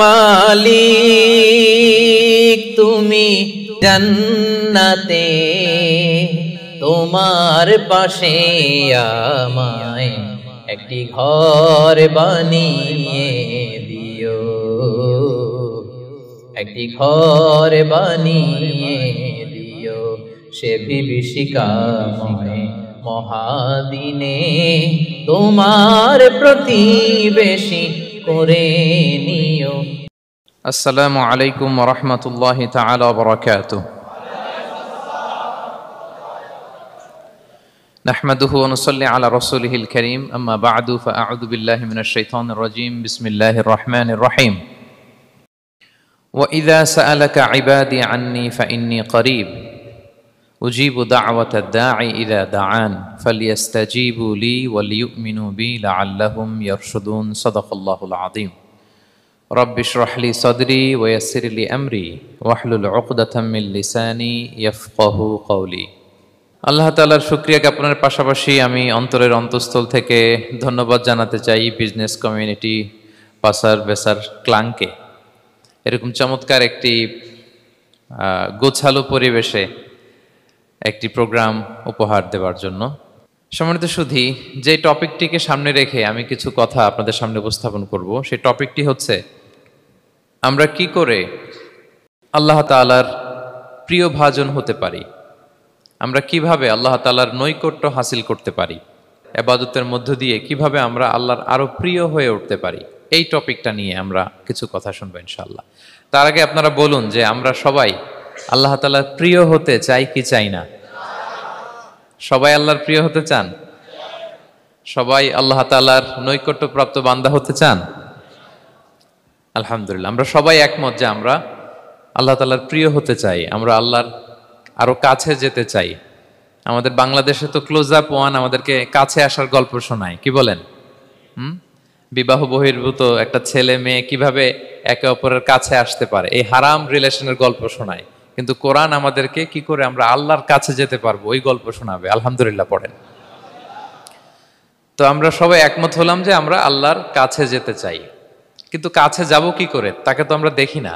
মালিক তুমি জান্নাতে, তোমার পাশে আমায় একটি ঘর বানিয়ে দিও, একটি ঘর বানিয়ে দিও সে বিভীষিকাময় মহাদিনে, তোমার প্রতিবেশী করে নিও। আসসালামু আলাইকুম ওয়া রাহমাতুল্লাহি তাআলা ওয়া বারাকাতুহু। নাহমাদুহু ওয়া নুসাল্লি আলা রাসূলিহিল কারীম, আম্মা বা'দু, ফাআউযু বিল্লাহি মিনাশ শাইতানির রাজীম। বিসমিল্লাহির রাহমানির রাহিম। ওয়া ইযা সাআলাকা ইবাদি আন্নী ফাইন্নী করিব উজিবু দা'ওয়াতাদ দাঈ ইযা দাআন ফালইস্তাজিবু লি ওয়া লিয়ুমিনু বি লাআল্লাহুম ইয়ারশুদুন। সাদাকাল্লাহুল আযীম। রব্বি ইশরাহ লি সাদরি ওয়া ইয়াসসির লি আমরি ওয়াহলুল উকদাতাম মিন লিসানি ইয়াফকাহু কওলি। আল্লাহ তাআলার শুকরিয়া জ্ঞাপনের পাশাপাশি আমি অন্তরের অন্তঃস্থল থেকে ধন্যবাদ জানাতে চাই বিজনেস কমিউনিটি পাসার বেসার ক্লাংকে এরকম চমৎকার একটি গোছালো পরিবেশে একটি প্রোগ্রাম উপহার দেওয়ার জন্য। সম্মানিত সুধী, যে টপিকটিকে সামনে রেখে আমি কিছু কথা আপনাদের সামনে উপস্থাপন করব, সেই টপিকটি হচ্ছে আমরা কি করে আল্লাহ তাআলার প্রিয় ভাজন হতে পারি, আমরা কিভাবে আল্লাহ তাআলার নৈকট্য হাসিল করতে পারি, ইবাদতের মধ্য দিয়ে কিভাবে আমরা আল্লাহর আরো প্রিয় হয়ে উঠতে পারি, এই টপিকটা নিয়ে আমরা কিছু কথা শুনবো ইনশাআল্লাহ। তার আগে আপনারা বলুন যে আমরা সবাই আল্লাহ তাআলার প্রিয় হতে চাই কি চাই না? সবাই আল্লাহর প্রিয় হতে চান? সবাই আল্লাহ তাআলার নৈকট্যপ্রাপ্ত বান্দা হতে চান? আলহামদুলিল্লাহ, আমরা সবাই একমত যে আমরা আল্লাহ তাআলার প্রিয় হতে চাই, আমরা আল্লাহর আরো কাছে যেতে চাই। আমাদের বাংলাদেশে তো ক্লোজ আপ ওয়ান আমাদেরকে কাছে আসার গল্প শোনায়, কি বলেন? বিবাহ বহির্ভূত একটা ছেলে মেয়ে কিভাবে একে অপরের কাছে আসতে পারে, এই হারাম রিলেশনের গল্প শোনায়। কিন্তু কোরআন আমাদেরকে কি করে আমরা আল্লাহর কাছে যেতে পারবো ওই গল্প শোনাবে। আলহামদুলিল্লাহ পড়েন। তো আমরা সবাই একমত হলাম যে আমরা আল্লাহর কাছে যেতে চাই, কিন্তু কাছে যাব কি করে? তাকে তো আমরা দেখি না।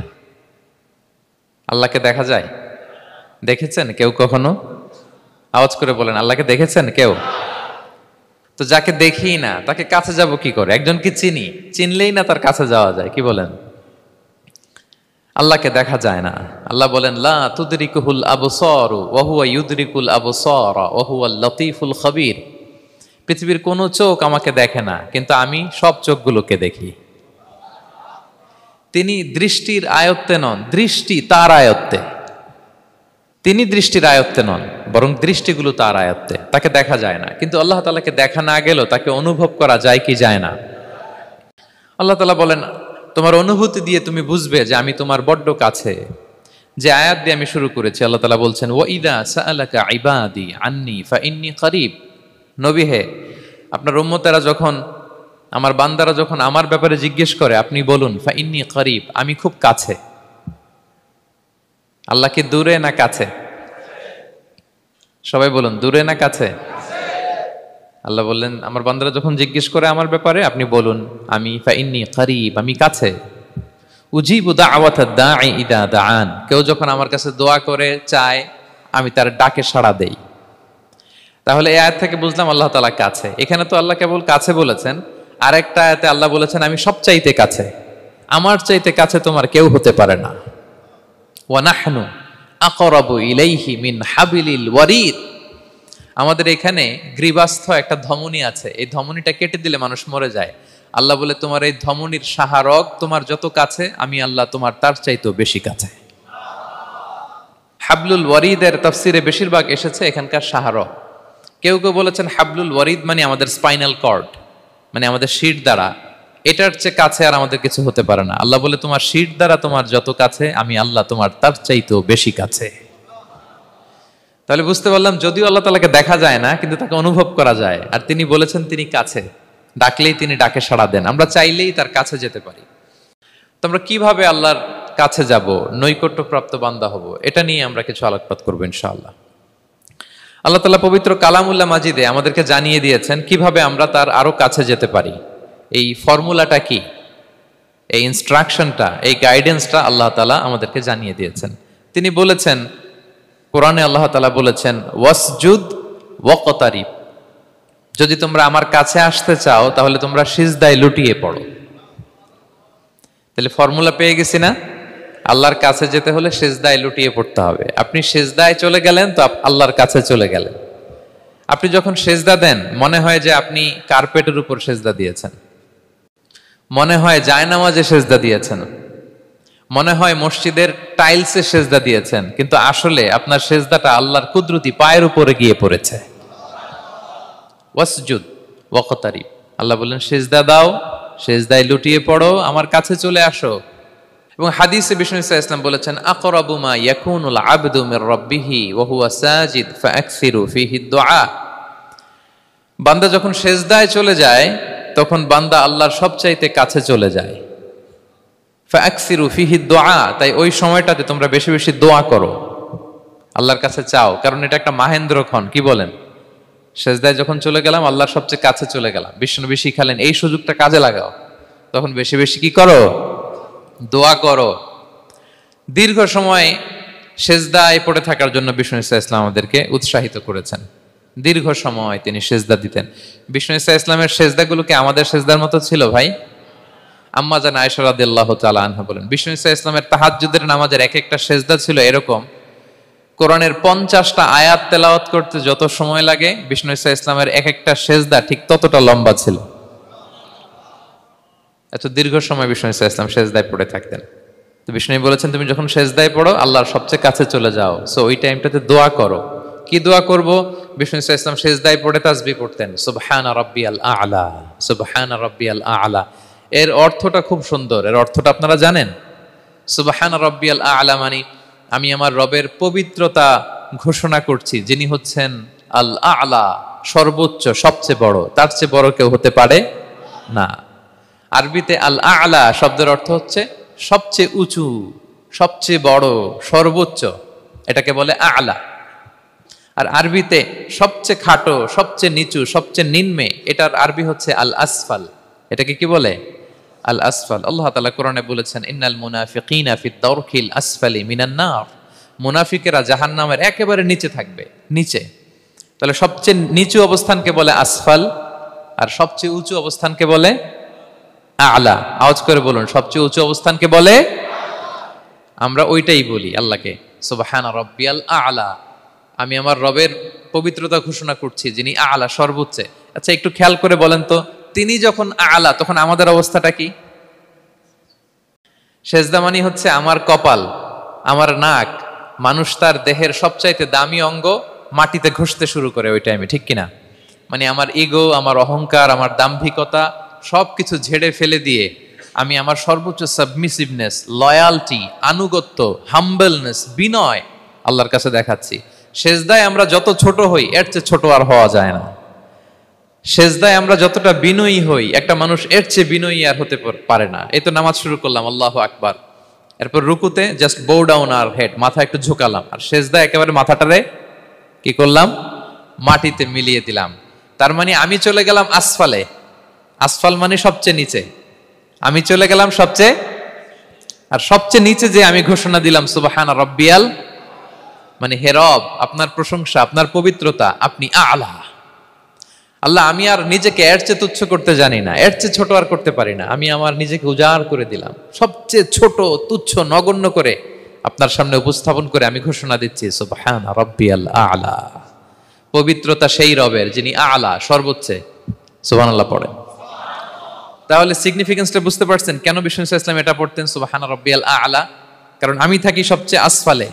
আল্লাহকে দেখা যায়? দেখেছেন কেউ কখনো? আওয়াজ করে বলেন, আল্লাহকে দেখেছেন কেউ? তো যাকে দেখি না তাকে কাছে যাব কি করে? একজনকে চিনি, চিনলেই না তার কাছে যাওয়া যায়, কি বলেন? আল্লাহকে দেখা যায় না। আল্লাহ বলেন লা তুদরিকুহুল আবসারু ওয়া হুয়া ইউদরিকুল আবসারা ওয়া হুয়াল লতীফুল খবীর। পৃথিবীর কোনো চোখ আমাকে দেখে না, কিন্তু আমি সব চোখগুলোকে দেখি। তিনি দৃষ্টির আয়ত্তে নন, দৃষ্টি তার আয়ত্তে। তিনি দৃষ্টির আয়ত্তে নন, বরং দৃষ্টিগুলো তার আয়ত্তে। তাকে দেখা যায় না, কিন্তু আল্লাহ তাআলাকে দেখা না গেলেও তাকে অনুভব করা যায় কি যায় না? আল্লাহ তাআলা বলেন তোমার অনুভূতি দিয়ে তুমি বুঝবে যে আমি তোমার বড্ড কাছে। যে আয়াত দিয়ে আমি শুরু করেছি, আল্লাহ তাআলা বলছেন ওয়া ইযা সাআলাকা ইবাদি আন্নী ফাইন্নী করিব। নবী হে, আপনার উম্মতেরা যখন, আমার বান্দারা যখন আমার ব্যাপারে জিজ্ঞেস করে, আপনি বলুন ফাইন্নী করিব, আমি খুব কাছে। আল্লাহ কি দূরে না কাছে? সবাই বলুন, দূরে না কাছে? আল্লাহ বললেন আমার বান্দারা যখন জিজ্ঞেস করে আমার ব্যাপারে, আপনি বলুন আমি ফাইন্নী করিব, আমি কাছে। উজিবু দাওয়াতাদ দাঈ ইযা দাআন, কেউ যখন আমার কাছে দোয়া করে চায়, আমি তার ডাকে সাড়া দেই। তাহলে এই আয়াত থেকে বুঝলাম আল্লাহ তাআলা কাছে। এখানে তো আল্লাহ কেবল কাছে বলেছেন, আরেকটা আয়াতে আল্লাহ বলেছেন আমি সবচাইতে কাছে, আমার চাইতে কাছে তোমার কেউ হতে পারে না। ওয়া নাহনু আকরাবু ইলাইহি মিন হাবিলিল ওয়ারিদ। আমাদের এখানে গ্রীবাস্থ একটা ধমনী আছে, এই ধমনীটা কেটে দিলে মানুষ মরে যায়। আল্লাহ বলে তোমার এই ধমনীর সাহারক তোমার যত কাছে, আমি আল্লাহ তোমার তার চাইতেও বেশি কাছে। হাবলুল ওয়ারিদের তাফসিরে বেশিরভাগ এসেছে এখানকার সাহারক। কেউ কেউ বলেছেন হাবলুল ওয়ারিদ মানে আমাদের স্পাইনাল কর্ড, মানে আমাদের শির দ্বারা। এটার চেয়ে কাছে আর আমাদের কিছু হতে পারে না। আল্লাহ বলে তোমার শির দ্বারা তোমার যত কাছে, আমি আল্লাহ তোমার তার চাইতেও বেশি কাছে। তাহলে বুঝতে পারলাম যদিও আল্লাহ তাআলাকে দেখা যায় না, কিন্তু তাকে অনুভব করা যায়। আর তিনি বলেছেন তিনি কাছে, ডাকলেই তিনি ডাকে সাড়া দেন, আমরা চাইলেই তার কাছে যেতে পারি। তো আমরা কিভাবে আল্লাহর কাছে যাব, নৈকট্যপ্রাপ্ত বান্দা হব, এটা নিয়ে আমরা কিছু আলোকপাত করবো ইনশাআল্লাহ। আল্লাহ তাআলা পবিত্র কালামুল্লাহ মাজিদে আমাদেরকে জানিয়ে দিয়েছেন কিভাবে আমরা তার আরো কাছে যেতে পারি। এই ফর্মুলাটা কি? এই ইনস্ট্রাকশনটা, এই গাইডেন্সটা আল্লাহ তাআলা আমাদেরকে জানিয়ে দিয়েছেন। তিনি বলেছেন, কোরআনে আল্লাহ তাআলা বলেছেন, ওয়াসজুদ ওয়াকতারিব, যদি তোমরা আমার কাছে আসতে চাও তাহলে তোমরা সিজদায় লুটিয়ে পড়ো। তাহলে ফর্মুলা পেয়ে গেছি না? আল্লাহর কাছে যেতে হলে সিজদায় লুটিয়ে পড়তে হবে। আপনি সিজদায় চলে গেলেন তো আল্লাহর কাছে চলে গেলেন। আপনি যখন সিজদা দেন মনে হয় যে আপনি কার্পেটের উপর সিজদা দিয়েছেন, মনে হয় জায়নামাজে সিজদা দিয়েছেন, মনে হয় মসজিদের টাইলসে সিজদা দিয়েছেন, কিন্তু আসলে আপনার সিজদাটা আল্লাহর কুদরতি পায়ের উপরে গিয়ে পড়েছে। ওয়াসজুদ ওয়াকতারিব, আল্লাহ বললেন সিজদা দাও, সিজদায় লুটিয়ে পড়ো, আমার কাছে চলে আসো। এবং হাদিসে বিষ্ণু ইসা ইসলাম বলেছেন, আকরাবু মা ইয়াকুনুল আবদু মির রাব্বিহি ওয়া হুয়া সাজিদ ফাআকসিরু ফীহি দুআ। বান্দা যখন সিজদায় চলে যায় তখন বান্দা আল্লাহর সবচাইতে কাছে চলে যায়। ফাআকসিরু ফীহি দুআ, তাই ওই সময়টাতে তোমরা বেশি বেশি দোয়া করো, আল্লাহর কাছে চাও, কারণ এটা একটা মাহেন্দ্রক্ষণ। কি বলেন? সিজদায় যখন চলে গেলাম আল্লাহর সবচেয়ে কাছে চলে গেলাম, বিষ্ণু শিখালেন এই সুযোগটা কাজে লাগাও, তখন বেশি বেশি কি করো? দোয়া করো। দীর্ঘ সময় সিজদায় পড়ে থাকার জন্য বিষ্ণু ইসা ইসলাম আমাদেরকে উৎসাহিত করেছেন। দীর্ঘ সময় তিনি সিজদা দিতেন। বিষ্ণু ইসা ইসলামের সিজদাগুলো কি আমাদের সিজদার মতো ছিল ভাই? আম্মা জান আয়েশা রাদিয়াল্লাহু তাআলা আনহা বলেন, বিষ্ণু ইসা ইসলামের তাহাজ্জুদের নামাজের এক একটা সিজদা ছিল এরকম, কোরআনের 50টা আয়াত তেলাওয়াত করতে যত সময় লাগে বিষ্ণু ইসা ইসলামের এক একটা সিজদা ঠিক ততটা লম্বা ছিল। এত দীর্ঘ সময় বিষ্ণু ইসা ইসলাম সিজদায় পড়ে থাকতেন। তো বিষ্ণু বলেছেন, তুমি যখন সিজদায় পড়ো আল্লাহর সবচেয়ে কাছে চলে যাও, সো ওই টাইমটাতে দোয়া করো। কি দোয়া করব? বিষ্ণু ইসা ইসলাম সিজদায় পড়ে তাসবিহ পড়তেন, সুবহানা রাব্বিয়াল আ'লা, সুবহানা রাব্বিয়াল আ'লা। এর অর্থটা খুব সুন্দর। এর অর্থটা আপনারা জানেন? সুবহানা রাব্বিয়াল আ'লা মানে আমি আমার রবের পবিত্রতা ঘোষণা করছি, যিনি হচ্ছেন আল আ'লা, সর্বোচ্চ, সবচেয়ে বড়, তার চেয়ে বড় কেউ হতে পারে না। আরবিতে আল আ'লা শব্দের অর্থ হচ্ছে সবচেয়ে উঁচু, সবচেয়ে বড়, সর্বোচ্চ, এটাকে বলে আ'লা। আর আরবিতে সবচেয়ে খাটো, সবচেয়ে নিচু, সবচেয়ে নিম্নে, এটার আরবি হচ্ছে আল আসফাল। এটাকে কি বলে? আল আসফাল। আল্লাহ তাআলা কোরআনে বলেছেন, ইন্নাল মুনাফিকিনা ফিদ দারকিল আসফালি মিনান নার, মুনাফিকেরা জাহান্নামের একেবারে নিচে থাকবে, নিচে। তাহলে সবচেয়ে নিচু অবস্থানকে বলে আসফাল, আর সবচেয়ে উঁচু অবস্থানকে বলে আ'লা। আওয়াজ করে বলুন, সবচেয়ে উঁচু অবস্থানকে বলে, আমরা ওইটাই বলি আল্লাহকে, সুবহানা রাব্বিয়াল আ'লা, আমি আমার রবের পবিত্রতা ঘোষণা করছি যিনি আ'লা, সর্বোচ্চ। আচ্ছা একটু খেয়াল করে বলেন তো, তিনি যখন আ'লা তখন আমাদের অবস্থাটা কি? সেজদা মানে হচ্ছে আমার কপাল, আমার নাক, মানুষ তার দেহের সবচাইতে দামি অঙ্গ মাটিতে ঘষতে শুরু করে ওই টাইমে, ঠিক কিনা? মানে আমার ইগো, আমার অহংকার, আমার দাম্ভিকতা সবকিছু ঝেড়ে ফেলে দিয়ে আমি আমার সর্বোচ্চ সাবমিসিভনেস, লয়ালটি, আনুগত্য, হাম্বলনেস, বিনয় আল্লাহর কাছে দেখাচ্ছি। সেজদায় আমরা যত ছোট হই এর চেয়ে ছোট আর হওয়া যায় না। সেজদায় আমরা যতটা বিনয়ী হই একটা মানুষ এর চেয়ে বিনয়ী আর হতে পারে না। এই তো নামাজ শুরু করলাম, আল্লাহু আকবার, এরপর রুকুতে জাস্ট বো ডাউন আর হেড, মাথা একটু ঝুঁকালাম, আর সেজদায় একেবারে মাথাটারে কি করলাম? মাটিতে মিলিয়ে দিলাম। তার মানে আমি চলে গেলাম আসফালে। আসফাল মানে সবচেয়ে নিচে, আমি চলে গেলাম সবচেয়ে, আর সবচেয়ে নিচে যে আমি ঘোষণা দিলাম সুবহানা রাব্বিয়াল, মানে হে রব আপনার প্রশংসা, আপনার পবিত্রতা, আপনি আ'লা। আল্লাহ আমি আর নিজেকে এর চেয়ে তুচ্ছ করতে জানি না, এর চেয়ে ছোট আর করতে পারি না, আমি আমার নিজেকে উজাড় করে দিলাম, সবচেয়ে ছোট, তুচ্ছ, নগণ্য করে আপনার সামনে উপস্থাপন করে আমি ঘোষণা দিচ্ছি সুবহানা রাব্বিয়াল আ'লা। পবিত্রতা সেই রবের যিনি আ'লা, সর্বোচ্চ। সুবহানাল্লাহ পড়েন। তাহলে সিগনিফিকেন্সটা বুঝতে পারছেন কেন বিষ্ণু ইসলাম এটা পড়তেন সুবহানা রাব্বিয়াল আ'লা? কারণ আমি থাকি সবচেয়ে আসফালে,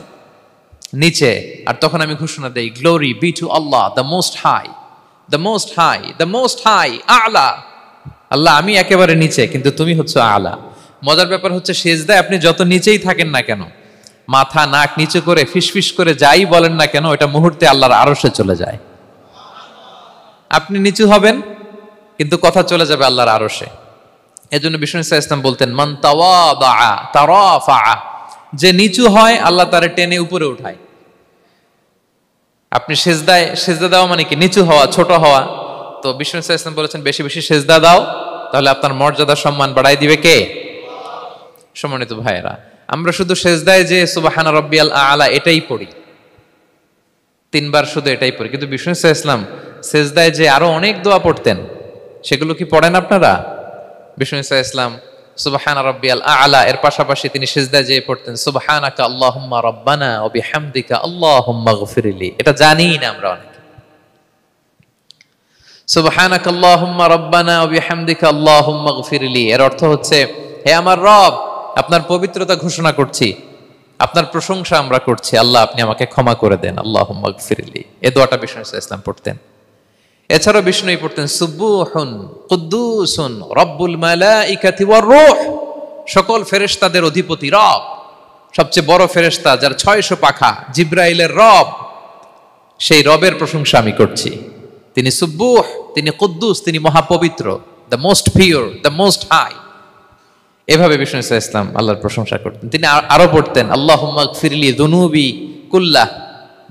নিচে, আর তখন আমি ঘোষণা দেই glory be to Allah the most high, the most high, the most high, আ'লা। আল্লাহ আমি একেবারে নিচে, কিন্তু তুমি হচ্ছে আ'লা। মজার ব্যাপার হচ্ছে সেজদায় আপনি যত নিচেই থাকেন না কেন, মাথা নাক নিচু করে ফিসফিস করে যাই বলেন না কেন, এটা মুহূর্তে আল্লাহর আরশে চলে যায়। আপনি নিচু হবেন কিন্তু কথা চলে যাবে আল্লাহর আরশে। এজন্য বিষ্ণু ইসলাম বলতেন, মান তাওয়াদা তারাফা, যে নিচু হয় আল্লাহ তারে টেনে উপরে উঠায়। আপনি সেজদা দেওয়া মানে কি? নিচু হওয়া, ছোট হওয়া। তো বিষ্ণু ইসলাম বলেছেন বেশি বেশি সেজদা দাও, তাহলে আপনার মর্যাদা সম্মান বাড়াই দিবে কে? সম্মানিত ভাইয়েরা, আমরা শুধু সেজদায় যে সুবহান রাব্বিয়াল আলা এটাই পড়ি, 3 বার শুধু এটাই পড়ি, কিন্তু বিষ্ণু সাল্লাল্লাহু আলাইহি ওয়াসাল্লাম সেজদায় যে আরো অনেক দোয়া পড়তেন, সেগুলো কি পড়েন আপনারা? বিষ্ণু সাল্লাল্লাহু আলাইহি ওয়াসাল্লাম সুবহান রাব্বিয়াল আলা এর পাশাপাশি তিনি সিজদায় যেয়ে পড়তেন সুবহানাকা আল্লাহুম্মা রাব্বানা ওয়া বিহামদিকা আল্লাহুম্মা গফিরলি। এটা জানি না আমরা অনেকে। সুবহানাকা আল্লাহুম্মা রাব্বানা ওয়া বিহামদিকা আল্লাহুম্মা গফিরলি এর অর্থ হচ্ছে, হে আমার রব, আপনার পবিত্রতা ঘোষণা করছি, আপনার প্রশংসা আমরা করছি, আল্লাহ আপনি আমাকে ক্ষমা করে দেন, আল্লাহুম্মা গফিরলি। এই দোয়াটা বিষ্ণু সাল্লাল্লাহু আলাইহি ওয়াসাল্লাম পড়তেন। এছাড়াও বিষ্ণুই পড়তেন সুবুহুন কুদ্দুসুন রব্বুল মালাইকাতি ওয়ার রূহ, সকল ফেরেশতাদের অধিপতি রব, সবচেয়ে বড় ফেরেশতা যার 600 পাখা, জিব্রাইলের রব, সেই রবের প্রশংসা আমি করছি। তিনি সুবুহ, তিনি কুদ্দুস, তিনি মহাপবিত্র, the most pure, the most high. এভাবে বিষ্ণু সাল্লাল্লাহু আলাইহি ওয়াসাল্লাম আল্লাহর প্রশংসা করতেন। তিনি আরো পড়তেন আল্লাহুম্মা গফিরলি যুনুবি কুল্লাহ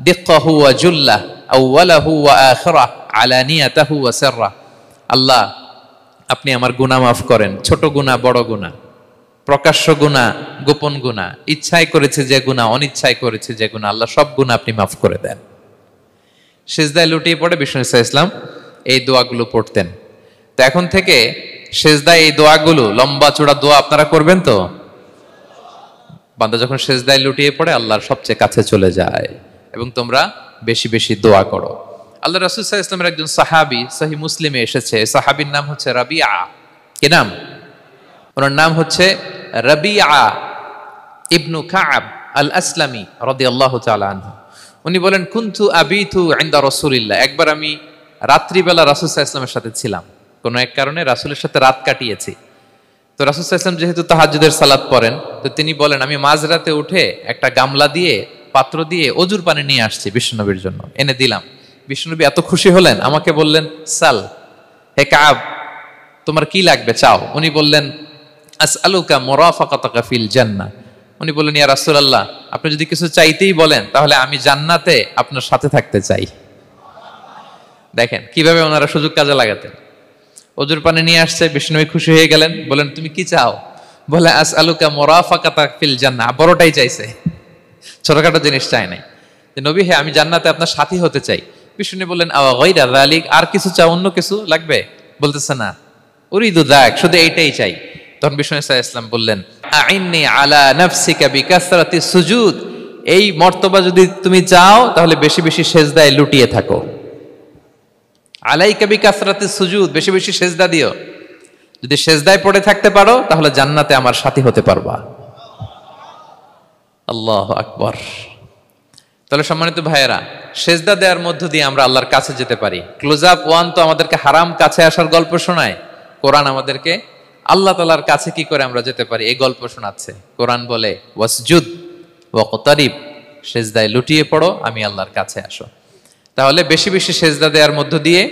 দিক্কাহু ওয়া জুল্লাহ আউওয়ালাহু ওয়া আখিরাহ আলানিয়াতাহু ওয়া সিররাহ। আল্লাহ আপনি আমার গুনাহ মাফ করেন, ছোট গুনাহ, বড় গুনাহ, প্রকাশ্য গুনাহ, গোপন গুনাহ, ইচ্ছায় করেছে যে গুনাহ, অনিচ্ছায় করেছে যে গুনাহ, আল্লাহ সব গুনাহ আপনি মাফ করে দেন। সিজদায় লুটিয়ে পড়ে বিষ্ণু সাল্লাল্লাহু আলাইহি ওয়াসাল্লাম এই দোয়াগুলো পড়তেন। তো এখন থেকে সিজদায় এই দোয়াগুলো, লম্বা চূড়া দোয়া আপনারা করবেন তো? বান্দা যখন সিজদায় লুটিয়ে পড়ে আল্লাহর সবচেয়ে কাছে চলে যায়। এবং তোমরা বেশি বেশি দোয়া করো। আল্লাহ রাসূল সাল্লাল্লাহু আলাইহি ওয়াসাল্লামের একজন সাহাবী, সহিহ মুসলিমে এসেছে, সাহাবীর নাম হচ্ছে রাবিআ। কি নাম? ওনার নাম হচ্ছে রাবিআ ইবনু কাব আল আসলামি রাদিয়াল্লাহু তাআলা আনহু। উনি বলেন কুনতু আবিতু ইনদা রাসূলিল্লাহ, একবার আমি রাত্রিবেলা রাসূল সাল্লাল্লাহু আলাইহি ওয়াসাল্লামের সাথে ছিলাম, কোনো এক কারণে রাসূলের সাথে রাত কাটিয়েছি। তো রাসূল সাল্লাল্লাহু আলাইহি ওয়াসাল্লাম যেহেতু তাহাজ্জুদের সালাত পড়েন, তো তিনি বলেন আমি মাঝরাতে উঠে একটা গামলা দিয়ে, পাত্র দিয়ে অজুর পানি নিয়ে আসছি বিশ্বনবীর জন্য, এনে দিলাম। বিশ্বনবী এত খুশি হলেন, আমাকে বললেন সাল, হে কাব তোমার কি লাগবে চাও। উনি বললেন আসআলুকা মুরাফাকাতাকা ফিল জান্নাহ। উনি বললেন ইয়া রাসূলুল্লাহ, আপনি যদি কিছু চাইতেই বলেন তাহলে আমি জান্নাতে আপনার সাথে থাকতে চাই। দেখেন কিভাবে ওনারা সুযোগ কাজে লাগাতেন। অজুর পানি নিয়ে আসছে, বিষ্ণুবী খুশি হয়ে গেলেন, বলেন তুমি কি চাও? বলে আসআলুকা মুরাফাকাতাকা ফিল জান্নাহ, বড়টাই চাইছে, ছোটখাটো জিনিস চাই নাই। যে নবী হে আমি জান্নাতে আপনার সাথী হতে চাই। বিষ্ণু বললেন আওয়া গায়রা যালিক, আর কিছু চাও, অন্য কিছু লাগবে? বলতেছে না, উরিদু যাক, শুধু এইটাই চাই। তখন বিষ্ণু সাল্লাল্লাহু আলাইহি ওয়াসাল্লাম বললেন আইন্নি আলা নাফসিকা বিকাসরাতি সুজুদ, এই মর্তবা যদি তুমি চাও তাহলে বেশি বেশি সিজদায় লুটিয়ে থাকো। আলাইকা বিকাসরাতি সুজুদ, বেশি বেশি সিজদা দিও। যদি সিজদায় পড়ে থাকতে পারো তাহলে জান্নাতে আমার সাথী হতে পারবা। আল্লাহু আকবার। তাহলে সম্মানিত ভাইয়েরা, সিজদা দেওয়ার মধ্য দিয়ে আমরা আল্লাহর কাছে যেতে পারি। ক্লোজ আপ ওয়ান তো আমাদেরকে হারাম কাছে আসার গল্প শোনায়, কোরআন আমাদেরকে আল্লাহ তাআলার কাছে কি করে আমরা যেতে পারি এই গল্প শোনাচ্ছে। কোরআন বলে ওয়াসজুদ ওয়াকতারিব, সিজদায় লুটিয়ে পড়ো, আমি আল্লাহর কাছে আসো। তাহলে বেশি বেশি সিজদা দেওয়ার মধ্য দিয়ে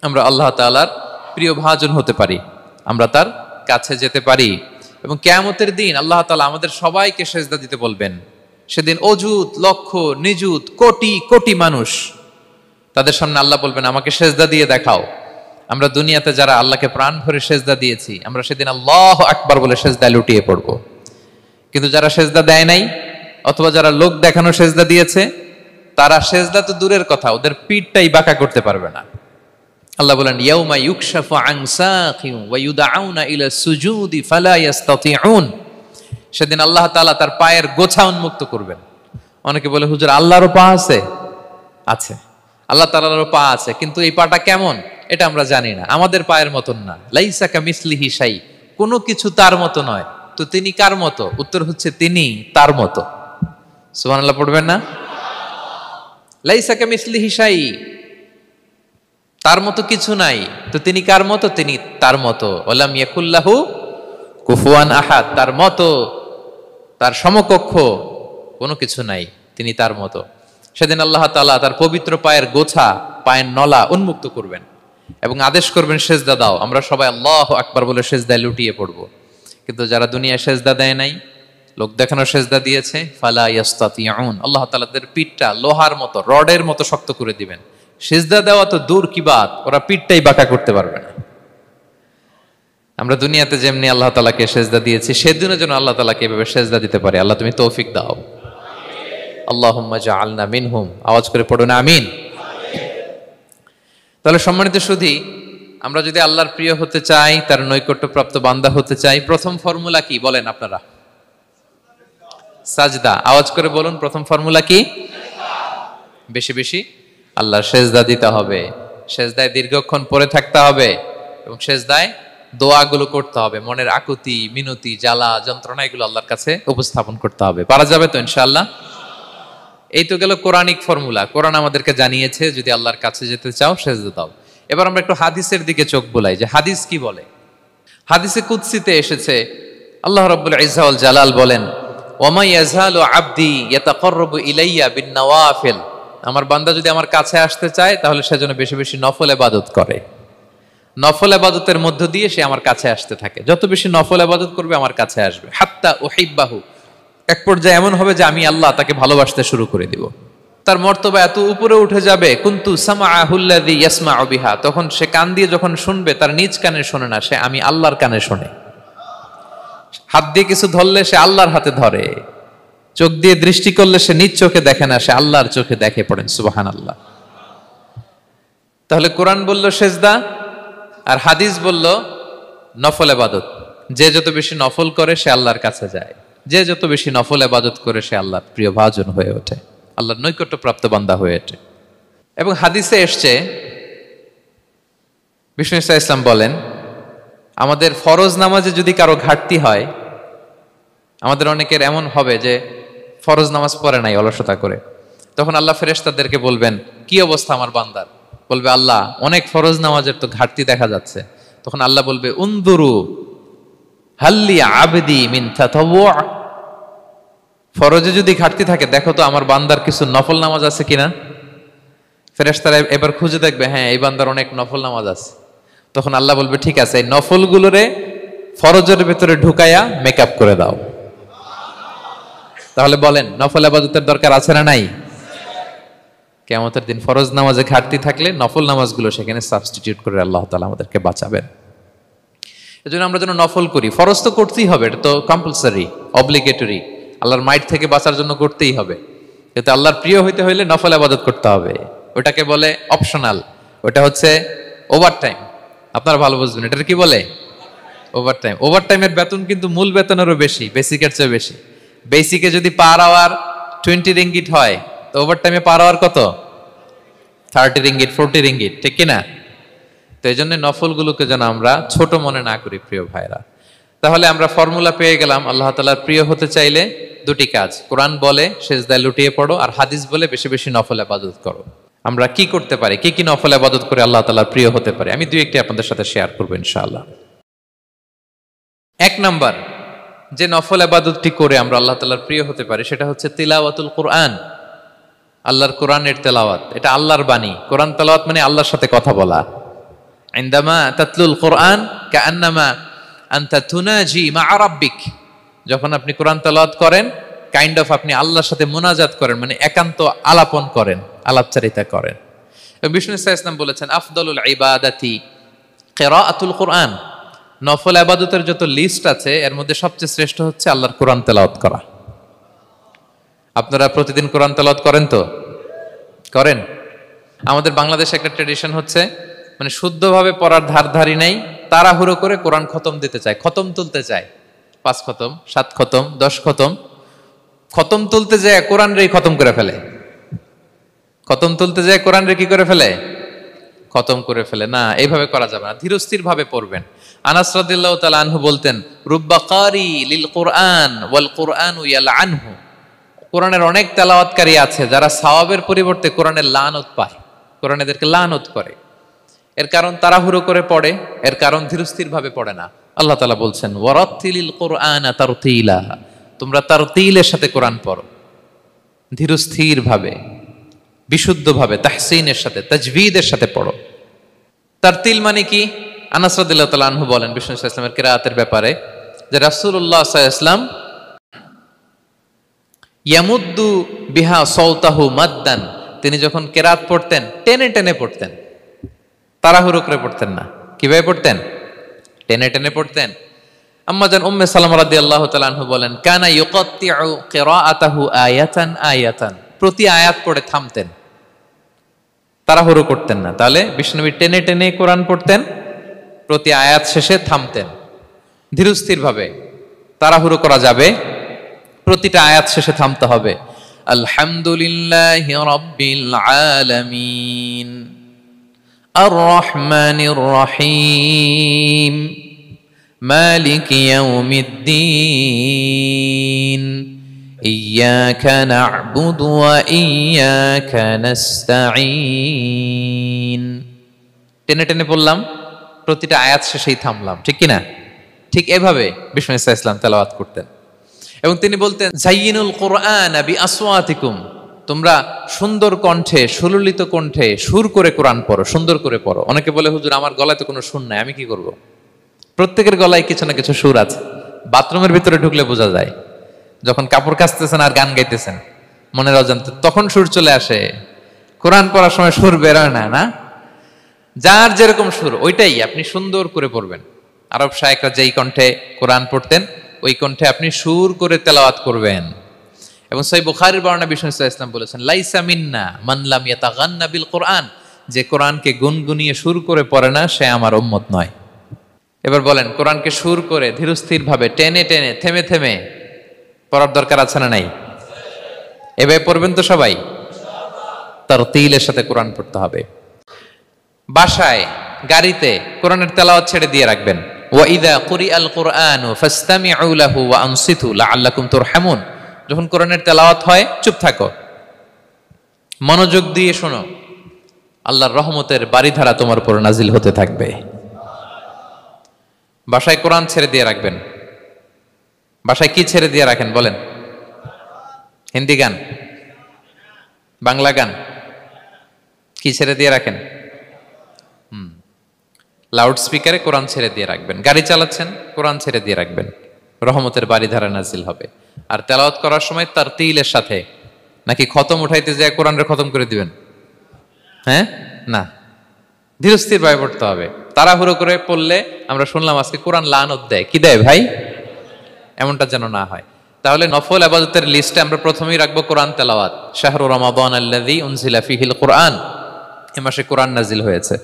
আমরা আল্লাহ তাআলার প্রিয় ভাজন হতে পারি, আমরা তার কাছে যেতে পারি। এবং কিয়ামতের দিন আল্লাহ তাআলা আমাদের সবাইকে সিজদা দিতে বলবেন। সেদিন অযুত লক্ষ নিযুত কোটি কোটি মানুষ, তাদের সামনে আল্লাহ বলবেন আমাকে সিজদা দিয়ে দেখাও। আমরা দুনিয়াতে যারা আল্লাহকে প্রাণ ভরে সিজদা দিয়েছি, আমরা সেদিন আল্লাহু আকবার বলে সিজদায় লুটিয়ে পড়ব। কিন্তু যারা সিজদা দেয় নাই, অথবা যারা লোক দেখানো সিজদা দিয়েছে, তারা সিজদা তো দূরের কথা, ওদের পিঠটাই বাঁকা করতে পারবে না। আল্লাহ বলেন ইয়াউমা ইউকশাফু আন সাকিন ওয়া ইউদআউনা ইলা সুজুদি ফালা ইস্তাতিউন, সেদিন আল্লাহ তাআলা তার পায়ের গোছা উন্মুক্ত করবেন। অনেকে বলে হুজুর আল্লাহরও পা আছে? আছে, আল্লাহ তাআলারও পা আছে, কিন্তু এই পাটা কেমন এটা আমরা জানি না, আমাদের পায়ের মতন না। লাইসা কামিসলিহি শাই, কোনো কিছু তার মতো নয়। তো তিনি কার মতো? উত্তর হচ্ছে তিনি তার মতো। সুবহানাল্লাহ পড়বেন না? লাইসা কামিসলিহি শাই, তার মতো কিছু নাই। তো তিনি কার মতো? তিনি তার মতো। ওয়ালাম ইয়াকুল্লাহু কুফুয়ান আহাদ, তার মতো, তার সমকক্ষ কোনো কিছু নাই, তিনি তার মতো। সেদিন আল্লাহ তাআলা তার পবিত্র পায়ের গোছা, পায়ের নলা উন্মুক্ত করবেন এবং আদেশ করবেন সিজদা দাও। আমরা সবাই আল্লাহু আকবার বলে সিজদায় লুটিয়ে পড়ব। কিন্তু যারা দুনিয়ায় সিজদা দেয় নাই, লোক দেখানো সিজদা দিয়েছে, ফালা ইস্তাতিউন, আল্লাহ তাআলা তাদের পিঠটা লোহার মতো, রডের মতো শক্ত করে দিবেন। সিজদা দেওয়া তো দূর কি বাত, ওরা পিঠটাই বাঁকা করতে পারবে না। আমরা দুনিয়াতে যেমনি আল্লাহ তাআলাকে সেজদা দিয়েছি, সেদিনও যেন আল্লাহ তাআলাকে এভাবে সেজদা দিতে পারি। আল্লাহ তুমি তৌফিক দাও। আল্লাহুম্মা জাআলনা মিনহুম। আওয়াজ করে পড়ুন আমিন। তাহলে সম্মানিত সুধী, আমরা যদি আল্লাহর প্রিয় হতে চাই, তার নৈকট্যপ্রাপ্ত বান্দা হতে চাই, প্রথম ফর্মুলা কি বলেন আপনারা? সাজদা। আওয়াজ করে বলুন, প্রথম ফর্মুলা কি? বেশি বেশি আল্লাহর সেজদা দিতে হবে, সেজদায় দীর্ঘক্ষণ পড়ে থাকতে হবে এবং সেজদায় দোয়াগুলো করতে হবে, মনের আকুতি মিনতি জ্বালা যন্ত্রণা এগুলো আল্লাহর কাছে উপস্থাপন করতে হবে। পারা যাবে তো ইনশাআল্লাহ? এই তো গেল কোরআনিক ফর্মুলা। কোরআন আমাদেরকে জানিয়েছে যদি আল্লাহর কাছে যেতে চাও সেজদা দাও। এবার আমরা একটু হাদিসের দিকে চোখ বুলাই যে হাদিস কি বলে। হাদিসে কুদসিতে এসেছে, আল্লাহ রাব্বুল ইজ্জা ওয়াল জালাল বলেন, ওমা ইয়াজালু আবদি ইয়াতাকাররাবু ইলাইয়া বিন-নওয়াফিল। আমার বান্দা যদি আমার কাছে আসতে চায় তাহলে সে যেন বেশি বেশি নফল ইবাদত করে। নফল ইবাদতের মধ্য দিয়ে সে আমার কাছে আসতে থাকে। যত বেশি নফল ইবাদত করবে আমার কাছে আসবে। হাত্তা উহিব্বাহু, এক পর্যায়ে এমন হবে যে আমি আল্লাহ তাকে ভালোবাসতে শুরু করে দিব। তার মর্তবা এত উপরে উঠে যাবে, কুনতু সামাআহুল্লাযী ইয়াসমাউ বিহা, তখন সে কান দিয়ে যখন শুনবে তার নিজ কানে শোনে না, সে আমি আল্লাহর কানে শোনে। হাত দিয়ে কিছু ধরলে সে আল্লাহর হাতে ধরে, চোখ দিয়ে দৃষ্টি করলে সে নিজ চোখে দেখে না, সে আল্লাহর চোখে দেখে। পড়েন সুবহানাল্লাহ। তাহলে কোরআন বলল সেজদা, আর হাদিস বলল নফল ইবাদত। যে যত বেশি নফল করে সে আল্লাহর কাছে যায়, যে যত বেশি নফল ইবাদত করে সে আল্লাহর প্রিয় ভাজন হয়ে ওঠে, আল্লাহর নৈকট্যপ্রাপ্ত বান্দা হয়ে ওঠে। এবং হাদিসে এসছে, বিষ্ণু ইসা ইসলাম বলেন, আমাদের ফরজ নামাজে যদি কারো ঘাটতি হয়, আমাদের অনেকের এমন হবে যে ফরজ নামাজ পড়ে নাই অলসতা করে, তখন আল্লাহ ফেরেশতাদেরকে বলবেন কি অবস্থা আমার বান্দার? বলবে আল্লাহ অনেক ফরজ নামাজের তো ঘাটতি দেখা যাচ্ছে। তখন আল্লাহ বলবে উনদুরু হাল্লি আবদি মিন তাতাওয়ু, ফরজে যদি ঘাটতি থাকে দেখো তো আমার বান্দার কিছু নফল নামাজ আছে কিনা। ফেরেশতারা এবার খুঁজে দেখবে, হ্যাঁ এই বান্দার অনেক নফল নামাজ আছে। তখন আল্লাহ বলবে ঠিক আছে, এই নফলগুলোরে ফরজের ভেতরে ঢুকায়া মেকআপ করে দাও। তাহলে বলেন নফল ইবাদতের দরকার আছে না নাই? কিয়ামতের দিন ফরজ নামাজে ঘাটতি থাকলে নফল নামাজগুলো সেখানে সাবস্টিটিউট করে আল্লাহ তাআলা আমাদেরকে বাঁচাবেন। এজন্য আমরা যেন নফল করি। ফরজ তো করতেই হবে, এটা তো কম্পালসারি, অব্লিগেটরি, আল্লাহর মাইট থেকে বাঁচার জন্য করতেই হবে। কিন্তু আল্লাহর প্রিয় হইতে হইলে নফল ইবাদত করতে হবে। ওটাকে বলে অপশনাল, ওটা হচ্ছে ওভারটাইম। আপনারা ভালো বুঝবেন, এটার কি বলে? ওভারটাইম। ওভারটাইমের বেতন কিন্তু মূল বেতনেরও বেশি, বেসিকের চেয়ে বেশি। বেসিকে যদি পার আওয়ার 20 রিঙ্গিট হয়, তো ওভারটাইমে পার আওয়ার কত? 30 রিঙ্গিট, 40 রিঙ্গিট, ঠিক কিনা? তো এই জন্য নফলগুলোকে যেন আমরা ছোট মনে না করি প্রিয় ভাইরা। তাহলে আমরা ফর্মুলা পেয়ে গেলাম, আল্লাহ তাআলার প্রিয় হতে চাইলে দুটি কাজ, কোরআন বলে সেজদায় লুটিয়ে পড়ো, আর হাদিস বলে বেশি বেশি নফল ইবাদত করো। আমরা কি করতে পারি, কি কি নফল ইবাদত করে আল্লাহ তাআলার প্রিয় হতে পারি, আমি দুই একটি আপনাদের সাথে শেয়ার করবো ইনশাআল্লাহ। এক নাম্বার যে নফল ইবাদতটি করে আমরা আল্লাহ তাআলার প্রিয় হতে পারি সেটা হচ্ছে তিলাওয়াতুল কোরআন, আল্লাহর কোরআনের তেলাওয়াত। এটা আল্লাহর বাণী। কোরআন তেলাওয়াত মানে আল্লাহর সাথে কথা বলা। ইনদামা তাতলুল কোরআন কাআন্নামা আনতা তুনাজি মা রাব্বিক, যখন আপনি কোরআন তেলাওয়াত করেন কাইন্ড অফ আপনি আল্লাহর সাথে মুনাজাত করেন, মানে একান্ত আলাপন করেন, আলাপচারিতা করেন। বিষ্ণু ইসলাম বলেছেন আফদলুল ইবাদাতি কিরাআতুল কোরআন, নফল ইবাদতের যত লিস্ট আছে এর মধ্যে সবচেয়ে শ্রেষ্ঠ হচ্ছে আল্লাহর কোরআন তেলাওয়াত করা। আপনারা প্রতিদিন কোরআন তেলাওয়াত করেন তো? করেন? আমাদের বাংলাদেশে একটা ট্র্যাডিশন হচ্ছে, মানে শুদ্ধভাবে পড়ার ধারধারি নেই, তাড়াহুড়ো করে কোরআন খতম দিতে চায়, খতম তুলতে চায়, 5 খতম 7 খতম 10 খতম। খতম তুলতে যায় কোরআন রে খতম করে ফেলে, খতম তুলতে যায় কোরআন রে কি করে ফেলে? খতম করে ফেলে। না, এইভাবে করা যাবে না, ধীরস্থির ভাবে পড়বেন। আনাস রাদিয়াল্লাহু তাআলা আনহু বলতেন রুব্বা কারি লিল কোরআন ওয়াল কোরআনু ইয়ালআনহু, কোরআনের অনেক তেলাওয়াতকারী আছে যারা সওয়াবের পরিবর্তে কোরআনের লানত পায়, কোরআন এদেরকে লানত করে। এর কারণ তাড়াহুড়ো করে পড়ে, এর কারণ ধীরস্থির ভাবে পড়ে না। আল্লাহ তাআলা বলছেন ওয়ারাত্তিলিল কোরআনা তারতিলা, তোমরা তারতিলের সাথে কোরআন পড়ো, ধীরস্থির ভাবে, বিশুদ্ধ ভাবে, তাহসিনের সাথে, তাজবিদের সাথে পড়ো। তারতিল মানে কি? আনাস রাদিয়াল্লাহু তাআলা আনহু বলেন বিষ্ণু সাল্লাল্লাহু আলাইহি ওয়াসাল্লামের কিরাআতের ব্যাপারে যে রাসূলুল্লাহ সাল্লাল্লাহু আলাইহি ওয়াসাল্লাম ইয়ামুদ্দু বিহা সাওতাহু মাদ্দান, তিনি যখন কিরাআত পড়তেন টেনে টেনে পড়তেন, তাড়াহুড়ো করে পড়তেন না। কিভাবে পড়তেন? টেনে টেনে পড়তেন। আম্মাজান উম্মে সালামা রাদিয়াল্লাহু তাআলা আনহা বলেন, কানা ইউকাত্তিউ কিরাআতাহু আয়াতান আয়াতান, প্রতি আয়াত পড়ে থামতেন, তাড়াহুড়ো করতেন না। তাহলে বিশ্বনবী টেনে টেনে কোরআন পড়তেন, প্রতি আয়াত শেষে থামতেন, ধীরস্থির ভাবে। তাড়াহুড়ো করা যাবে, প্রতিটা আয়াত শেষে থামতে হবে। আলহামদুলিল্লাহি রাব্বিল আলামিন আর রহমানির রহিম মালিকি ইয়াউমিদ্দিন ইয়্যাকা না'বুদু ওয়া ইয়্যাকা নাস্তাঈন। টেনে টেনে বললাম, প্রতিটা আয়াত শেষেই থামলাম, ঠিক কিনা? ঠিক এভাবে বিষ্ণু ইসা ইসলাম তেলাওয়াত করতেন। এবং তিনি বলতেন, জাইয়িনুল কুরআন বিআসওয়াতিকুম, তোমরা সুন্দর কণ্ঠে, সুললিত কণ্ঠে সুর করে কোরআন পড়ো, সুন্দর করে পড়ো। অনেকে বলে, হুজুর আমার গলায় তো কোনো সুর নাই, আমি কি করব? প্রত্যেকের গলায় কিছু না কিছু সুর আছে। বাথরুমের ভিতরে ঢুকলে বোঝা যায়, যখন কাপড় কাচতেছেন আর গান গাইতেছেন মনের অজান্তে, তখন সুর চলে আসে। কোরআন পড়ার সময় সুর বেরোয় না, না? যার যেরকম সুর ওইটাই আপনি সুন্দর করে পড়বেন। আরব শায়েখরা যেই কণ্ঠে কোরআন পড়তেন, ওই কণ্ঠে আপনি সুর করে তেলাওয়াত করবেন। এবং সহিহ বুখারীর বর্ণনা বিষ্ণু ইসলাম বলেছেন, লাইসা মিন্না মান লাম ইয়াতাগান্না বিল কোরআন, যে কোরআনকে গুনগুনিয়ে সুর করে পড়ে না সে আমার উম্মত নয়। এবার বলেন, কোরআনকে সুর করে ধীরস্থির ভাবে টেনে টেনে থেমে থেমে পড়ার দরকার আছে না নাই? এভাবে পড়বেন তো সবাই? তারতিলের সাথে কোরআন পড়তে হবে। বাসায়, গাড়িতে কোরআনের তেলাওয়াত ছেড়ে দিয়ে রাখবেন। ওয়া ইযা কুরিআল কুরআনু ফাসতামিউ লাহু ওয়া আনসিতু লাআল্লাকুম তুরহামুন, যখন কোরআনের তেলাওয়াত হয় চুপ থাকো, মনোযোগ দিয়ে শোনো, আল্লাহর রহমতের বারিধারা তোমার উপর নাজিল হতে থাকবে। বাসায় কোরআন ছেড়ে দিয়ে রাখবেন। বাসায় কি ছেড়ে দিয়ে রাখেন বলেন? হিন্দি গান, বাংলা গান, কি ছেড়ে দিয়ে রাখেন? লাউড স্পিকারে কোরআন ছেড়ে দিয়ে রাখবেন। গাড়ি চালাচ্ছেন, কোরআন ছেড়ে দিয়ে রাখবেন, রহমতের বারিধারা নাজিল হবে। আর তেলাওয়াত করার সময় তারতিলের সাথে, নাকি খতম উঠাইতে যায় কোরআনের খতম করে দিবেন? হ্যাঁ, না, ধীরস্থির ভাবে পড়তে হবে। তাড়াহুড়ো করে পড়লে আমরা শুনলাম আজকে কোরআন লানত দেয়। কি দেয় ভাই? এমনটা যেন না হয়। তাহলে নফল ইবাদতের লিস্টে আমরা প্রথমেই রাখবো কোরআন তেলাওয়াত। শাহরু রমাদান আল্লাযী উনজিলা ফীহিল কুরআন, এই মাসে কোরআন নাজিল হয়েছে।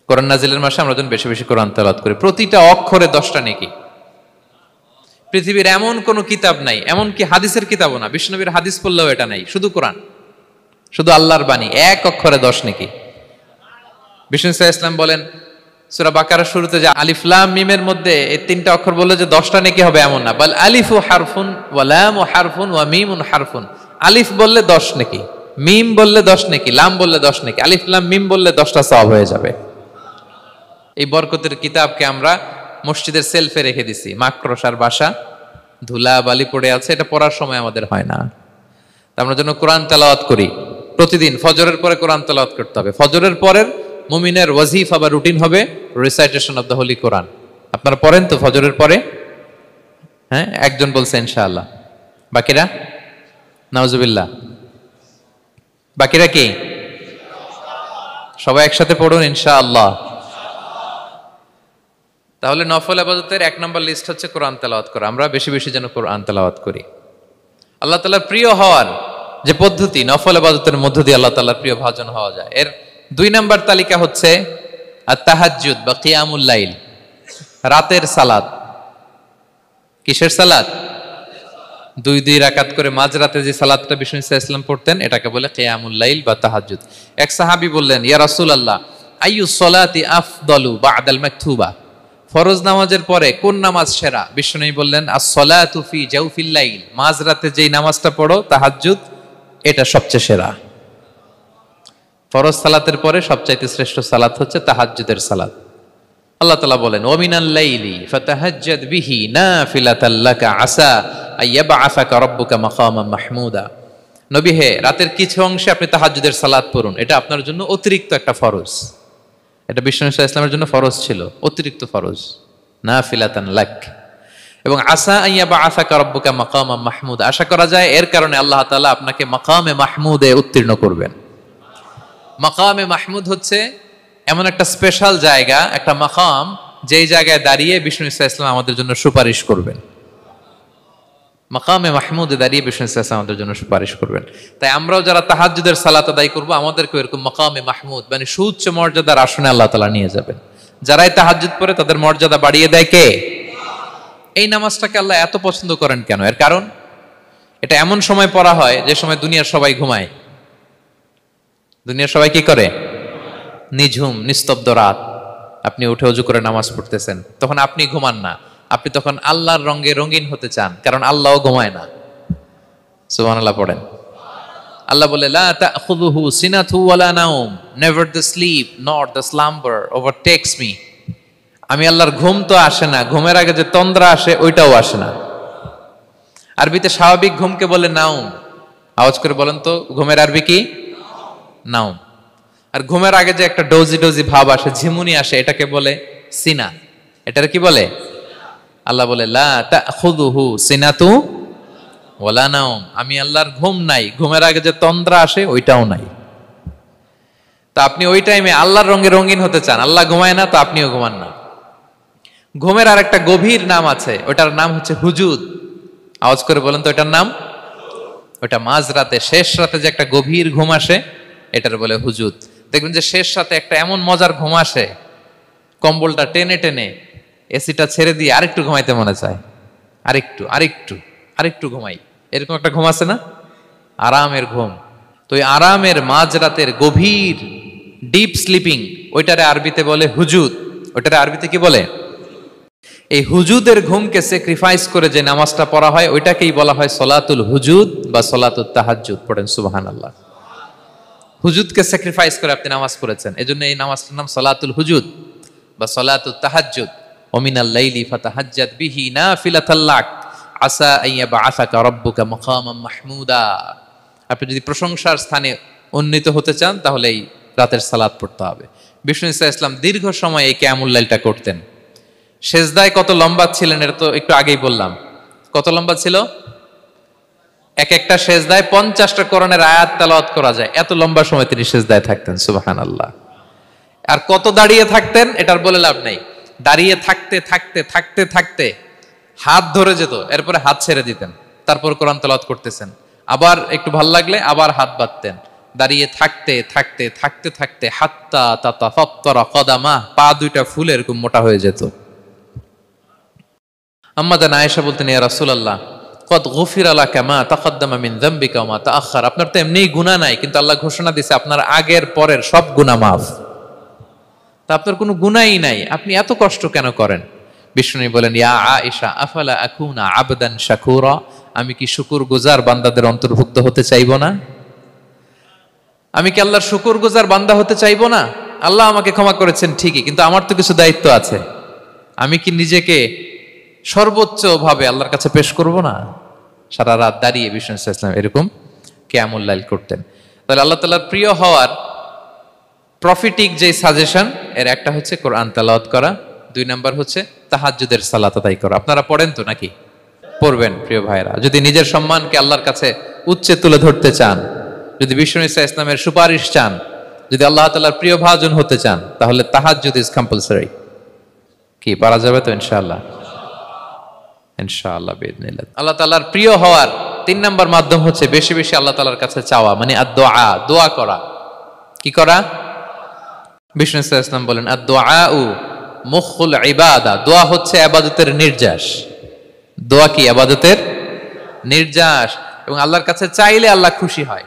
কোরআন নাজিলের মাসে আমরা যেন বেশি বেশি কোরআন তেলাওয়াত করি। প্রতিটা অক্ষরে 10টা নেকি। পৃথিবীর এমন কোন কিতাব নাই, এমন কি হাদিসের কিতাবও না, বিশ্বনবীর হাদিস পড়লেও এটা নাই, শুধু কোরআন, শুধু আল্লাহর বাণী, এক অক্ষরে 10 নেকি। বিষ্ণু ইসলাম বলেন সূরা বাকারার শুরুতে যে আলিফ লাম মিমের মধ্যে এই 3টা অক্ষর বললে যে 10টা নেকি হবে এমন না, বল আলিফু হারফুন ওয়া লামু হারফুন ওয়া মিমুন হারফুন। আলিফ বললে 10 নেকি, মিম বললে 10 নেকি, লাম বললে 10 নেকি, আলিফ লাম মিম বললে 10টা সওয়াব হয়ে যাবে। এই বরকতের কিতাবকে আমরা মসজিদের সেলফে রেখে দিছি। মাকড়সার বাসা, ধুলা বালি পড়ে আছে, এটা পড়ার সময় আমাদের হয় না। আমরা যেন কোরআন তেলাওয়াত করি প্রতিদিন। ফজরের পরে কোরআন তেলাওয়াত করতে হবে। ফজরের পরের মুমিনের ওয়াজিফা বা রুটিন হবে রিসাইটেশন অফ দ্য হোলি কোরআন। আপনারা পড়েন তো ফজরের পরে? হ্যাঁ, একজন বলছে ইনশাআল্লাহ, বাকিরা নাউজুবিল্লাহ। বাকিরা কি? সবাই একসাথে পড়ুন ইনশাআল্লাহ। তাহলে নফল ইবাদতের 1 নম্বর লিস্ট হচ্ছে কোরআন তেলাওয়াত করা। আমরা বেশি বেশি যেন কোরআন তেলাওয়াত করি। আল্লাহ তাআলার প্রিয় হওয়ার যে পদ্ধতি, নফল ইবাদতের মধ্য দিয়ে আল্লাহ তাআলার প্রিয় ভাজন হওয়া যায়। এর 2 নম্বর তালিকা হচ্ছে আত-তাহাজ্জুদ বা কিয়ামুল লাইল, রাতের সালাত। কিসের সালাত? 2 রাকাত করে মাঝরাতে যে সালাতটা বিষ্ণু ইসলাম পড়তেন, এটাকে বলে কিয়ামুল লাইল বা তাহাজ্জুদ। এক সাহাবী বললেন, ইয়া রাসূলুল্লাহ, আইয়ুস সালাতি আফদালু বা'দাল মাকতুবা, ফরজ নামাজের পরে কোন নামাজ সেরা? বিষ্ণু বললেন, আস-সালাতু ফি জাওফিল লাইল, মাঝরাতে যেই নামাজটা পড়ো তাহাজ্জুদ, এটা সবচেয়ে সেরা। ফরজ সালাতের পরে সবচাইতে শ্রেষ্ঠ সালাত হচ্ছে তাহাজ্জুদের সালাত। আল্লাহ তাআলা বলেন, ওয়া মিনাল লাইলি ফাতাহাজ্জাদ বিহি নাফিলাতাল লাকা আসা আইয়াবআসাকা রাব্বুকা মাকামান মাহমুদা। নবী হে, রাতের কিছু অংশে আপনি তাহাজ্জুদের সালাত পড়ুন, এটা আপনার জন্য অতিরিক্ত একটা ফরজ। এটা বিষ্ণু ইসলামের জন্য ফরজ ছিল, অতিরিক্ত ফরজ, নাফিলাতান লাক। এবং আসা আইয়াবআসাকা রাব্বুকা মাকামান মাহমুদা, আশা করা যায় এর কারণে আল্লাহ তাআলা আপনাকে মাকামে মাহমুদে উত্তীর্ণ করবেন। মাকামে মাহমুদ হচ্ছে এমন একটা স্পেশাল জায়গা, একটা মাকাম, যেই জায়গায় দাঁড়িয়ে বিষ্ণু ইসা ইসলাম আমাদের জন্য সুপারিশ করবেন। মাকামে মাহমুদে দাঁড়িয়ে বিষ্ণু ইসা ইসলাম আমাদের জন্য সুপারিশ করবেন। তাই আমরাও যারা তাহাজ্জুদের সালাত আদায় করবো, আমাদেরকে এরকম মাকামে মাহমুদ মানে সুউচ্চ মর্যাদার আসনে আল্লাহ তাআলা নিয়ে যাবেন। যারাই তাহাজ্জুদ পড়ে তাদের মর্যাদা বাড়িয়ে দেয় কে? এই নামাজটাকে আল্লাহ এত পছন্দ করেন কেন? এর কারণ এটা এমন সময় পড়া হয় যে সময় দুনিয়ার সবাই ঘুমায়। দুনিয়ার সবাই কি করে? নিঝুম নিস্তব্ধ রাত, আপনি উঠে ওযু করে নামাজ পড়তেছেন, তখন আপনি ঘুমান না, আপনি তখন আল্লাহর রঙে রঙিন হতে চান, কারণ আল্লাহও ঘুমায় না। সুবহানাল্লাহ পড়েন। আল্লাহ বলে লা তাখুযুহু সিনাতু ওয়ালা নাওম, never the sleep nor the slumber overtakes me. আমি আল্লাহর ঘুম তো আসে না, ঘুমের আগে যে তন্দ্রা আসে ওইটাও আসে না। আরবিতে স্বাভাবিক ঘুমকে বলে নাওম। আওয়াজ করে বলেন তো ঘুমের আরবি কি? নাওম। আর ঘুমের আগে যে একটা ডোজি ডোজি ভাব আসে, ঝিমুনি আসে, এটাকে বলে সিনা। এটার কি বলে? আল্লাহ বলে লা তাখুযুহু সিনাতু ওয়ালা নাওম, আমি আল্লাহর ঘুম নাই, ঘুমের আগে যে তন্দ্রা আসে ওইটাও নাই। তা আপনি ওই টাইমে আল্লাহর রঙে রঙিন হতে চান, আল্লাহ ঘুমায় না তো আপনিও ঘুমান না। ঘুমের আর একটা গভীর নাম আছে, ওটার নাম হচ্ছে হুজুদ। আওয়াজ করে বলেন তো এটার নাম? ওটা মাঝরাতে শেষ রাতে যে একটা গভীর ঘুম আসে এটার বলে হুজুদ। দেখবেন যে শেষ রাতে একটা এমন মজার ঘুম আসে, কম্বলটা টেনে টেনে এসিটা ছেড়ে দিয়ে আরেকটু ঘুমাইতে মনে চায়, আরেকটু আরেকটু আরেকটু ঘুমাই, এরকম একটা ঘুম আছে না? আরামের ঘুম। তো এই আরামের মাঝরাতের গভীর ডিপ স্লিপিং, ওইটারে আরবিতে বলে হুজুদ। ওইটারে আরবিতে কি বলে? এই হুজুদের ঘুমকে স্যাক্রিফাইস করে যে নামাজটা পড়া হয় ওইটাকেই বলা হয় সলাতুল হুজুদ বা সলাতুত তাহাজ্জুদ। পড়েন সুবহানাল্লাহ। হুজুদকে স্যাক্রিফাইস করে আপনি নামাজ পড়েছেন, এজন্য এই নামাজটার নাম সলাতুল হুজুদ বা সলাতুত তাহাজ্জুদ। ওয়া মিনাল লাইলি ফাতাহাজ্জাদ বিহি নাফিলাতাল লাক আসা আইয়া বাআসাকা রাব্বুকা মাকামান মাহমুদা। আপনি যদি প্রশংসার স্থানে উন্নীত হতে চান তাহলে এই রাতের সালাত পড়তে হবে। বিষ্ণু ইসা ইসলাম দীর্ঘ সময় এই কিয়ামুল লাইলটা করতেন। সেজদায় কত লম্বা ছিলেন এটা তো একটু আগেই বললাম। কত লম্বা ছিল? এক একটা সেজদায় 50টা কোরআনের আয়াত তেলাওয়াত করা যায়, এত লম্বা সময় তিনি সেজদায় থাকতেন। সুবহানাল্লাহ। আর কত দাঁড়িয়ে থাকতেন এটার বলে লাভ নাই। দাঁড়িয়ে থাকতে থাকতে থাকতে থাকতে হাত ধরে যেত, এরপরে হাত ছেড়ে দিতেন, তারপর কোরআন তেলাওয়াত করতেছেন। আবার একটু ভাল লাগলে আবার হাত বাঁধতেন। দাঁড়িয়ে থাকতে থাকতে থাকতে থাকতে হাত্তা তাতাফাত্তারা কদামা, পা দুইটা ফুলে এরকম মোটা হয়ে যেত। আম্মা জান আয়েশা বলতেন, ইয়া রাসূলুল্লাহ কদ গুফিরা লাকা মা তাকদ্দামা মিন যামবিকা ওয়া মা তাআখার। আপনার তো এমনিই গুনাহ নাই, কিন্তু আল্লাহ ঘোষণা দিয়েছে আপনার আগের পরের সব গুনাহ মাফ। তা আপনার কোনো গুনাহই নাই, আপনি এত কষ্ট কেন করেন? বিষ্ণু বলেন, ইয়া আয়েশা আফালা আকুনা আবদান শাকুরা, আমি কি শুকরগুজার বান্দাদের অন্তর্ভুক্ত হতে চাইবো না? আমি কি আল্লাহর শুকরগুজার বান্দা হতে চাইবো না? আল্লাহ আমাকে ক্ষমা করেছেন ঠিকই, কিন্তু আমার তো কিছু দায়িত্ব আছে। আমি কি নিজেকে সর্বোচ্চ ভাবে আল্লাহর কাছে পেশ করব না? সারা রাত দাঁড়িয়ে বিষ্ণু ইসলাম এরকম কিয়ামুল লাইল করতেন। তাহলে আল্লাহ তাআলার প্রিয় হওয়ার প্রফিটিক যে সাজেশন, এর একটা হচ্ছে কোরআন তেলাওয়াত করা, 2 নাম্বার হচ্ছে তাহাজ্জুদের সালাত আদায় করা। আপনারা পড়েন তো নাকি? পড়বেন প্রিয় ভাইরা। যদি নিজের সম্মানকে আল্লাহর কাছে উচ্চে তুলে ধরতে চান, যদি বিষ্ণু ইসলামের সুপারিশ চান, যদি আল্লাহ তাআলার প্রিয় ভাজন হতে চান, তাহলে তাহাজ্জুদ ইজ কম্পালসরি। কি পারা যাবে তো? ইনশাআল্লাহ, ইনশাআল্লাহ বিইذنিল্লাহ। আল্লাহ তাআলার প্রিয় হওয়ার 3 নাম্বার মাধ্যম হচ্ছে বেশি বেশি আল্লাহ তাআলার কাছে চাওয়া, মানে আদ-দুআ, দোয়া করা। কি করা? বিষ্ণু ইসলাম বলেন, আদ-দুআউ মুখুল ইবাদা, দোয়া হচ্ছে ইবাদতের নির্যাস। দোয়া কি? ইবাদতের নির্যাস। এবং আল্লাহর কাছে চাইলে আল্লাহ খুশি হয়,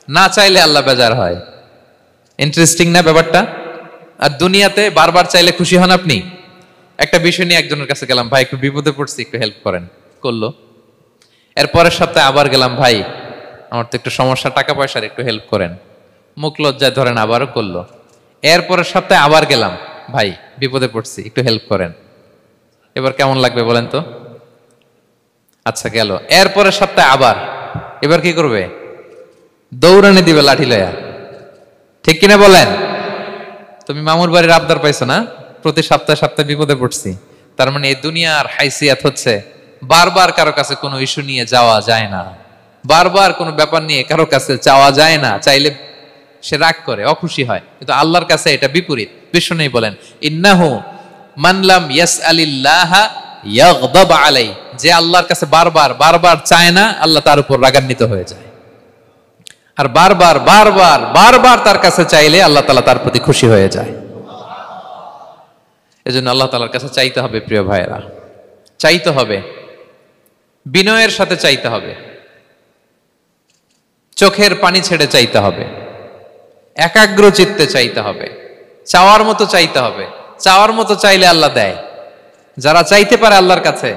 না চাইলে আল্লাহ বেজার হয়। ইন্টারেস্টিং না ব্যাপারটা? আর দুনিয়াতে বারবার চাইলে খুশি হন আপনি? একটা বিষয় নিয়ে একজনের কাছে গেলাম, ভাই একটু বিপদে পড়ছি, একটু হেল্প করেন, করলো। এর পরের সপ্তাহে আবার গেলাম, ভাই আমার তো একটু সমস্যা, টাকা পয়সার, একটু হেল্প করেন। মুখ লজ্জায় ধরেন, আবারও করলো। এর পরের সপ্তাহে আবার গেলাম, ভাই বিপদে পড়ছি, একটু হেল্প করেন। এবার কেমন লাগবে বলেন তো? আচ্ছা গেল। এর পরের সপ্তাহে আবার, এবার কি করবে? দৌড়ানি দিবে লাঠি লয়া। ঠিক কিনা বলেন? তুমি মামুর বাড়ির আবদার পাইছো না, প্রতি সপ্তাহে সপ্তাহে বিপদে পড়ছি। তার মানে এই দুনিয়ার হাইসিয়াত হচ্ছে বারবার কারো কাছে কোনো ইস্যু নিয়ে যাওয়া যায় না, বারবার কোনো ব্যাপার নিয়ে কারো কাছে চাওয়া যায় না। চাইলে সে রাগ করে, অখুশি হয়, কিন্তু আল্লাহর কাছে এটা বিপরীত। বিষ্ণু বলেন, ইন্নাহু মান লাম ইয়াসআলিল্লাহ ইয়াগদাব আলাই, যে আল্লাহর কাছে বারবার বারবার চায় না, আল্লাহ তার উপর রাগান্বিত হয়ে যায়। আর বারবার বারবার বারবার তার কাছে চাইলে আল্লাহ তাআলা তার প্রতি খুশি হয়ে যায়। এজন্য আল্লাহ তাআলার কাছে চাইতে হবে প্রিয় ভাইয়েরা, চাইতে হবে, বিনয়ের সাথে চাইতে হবে, চোখের পানি ছেড়ে চাইতে হবে, একাগ্র চিত্তে চাইতে হবে, চাওয়ার মতো চাইতে হবে। চাওয়ার মতো চাইলে আল্লাহ দেয়। যারা চাইতে পারে আল্লাহর কাছে,